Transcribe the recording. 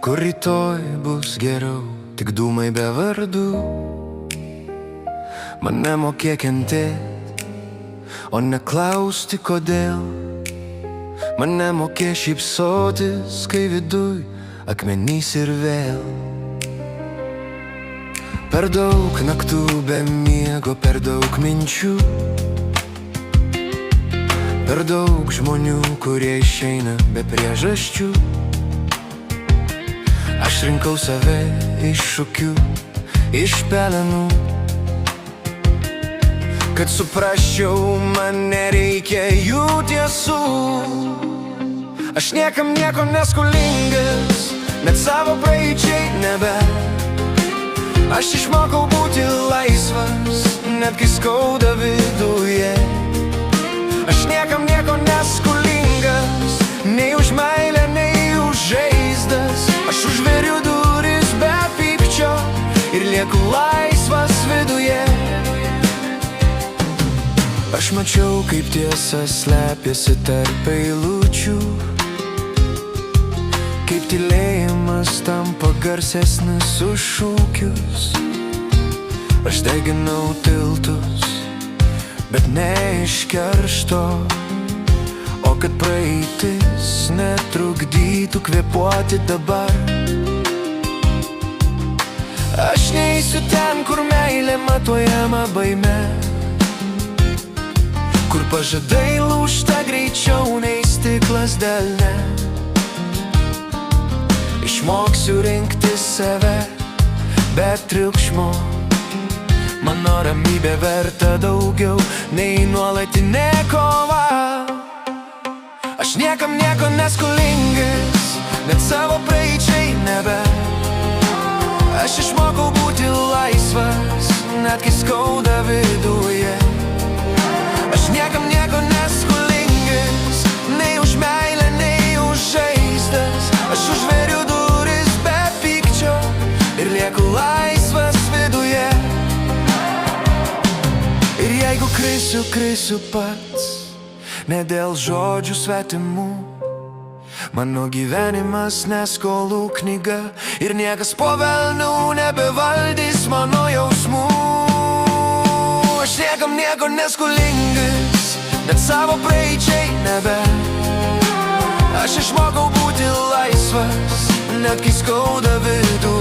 kur rytoj bus geriau, tik dūmai be vardų. Mane mokėk kentėt, o neklausti kodėl. Mane mokėk šypsotis, kai viduj akmenys ir vėl. Per daug naktų be miego, per daug minčių, per daug žmonių, kurie išeina be priežasčių. Aš rinkau save iš šukių, iš pelenų, kad suprasčiau, man nereikia jų tiesų. Aš niekam nieko neskolingas, net savo praeičiai nebe. Aš išmokau būti laisvas, net kai skauda viduje. Aš niekam nieko neskolingas, nei už meilę, nei už žaizdas. Aš užveriu duris be pykčio ir lieku laisvas viduje. Aš mačiau, kaip tiesa slepiasi tarp eilučių, kaip tylėjimas tampa garsesnis už šūkius. Aš deginau tiltus, bet ne iš keršto, o kad praeitis netrukdytų kvėpuoti dabar. Aš neįsiu ten, kur meilė matuojama baime, kur pažadai lūžta greičiau nei stiklas delne. Išmoksiu rinkti save be triukšmo, mano ramybė verta daugiau nei nuolatinė kova. Aš niekam nieko neskolingas, net savo praeičiai nebe. Aš išmokau būti laisvas, net kai skauda viduje. Aš niekam nieko neskolingas, nei už meilę, nei už žaizdas. Aš užveriu duris be pykčio ir lieku laisvas viduje. Ir jeigu krisiu, krisiu pats, ne dėl žodžių svetimų. Mano gyvenimas ne skolų knyga ir niekas po velnių nebevaldys mano jausmų. Aš niekam nieko neskolingas, net savo praeičiai nebe. Aš išmokau būti laisvas, net kai skauda viduje.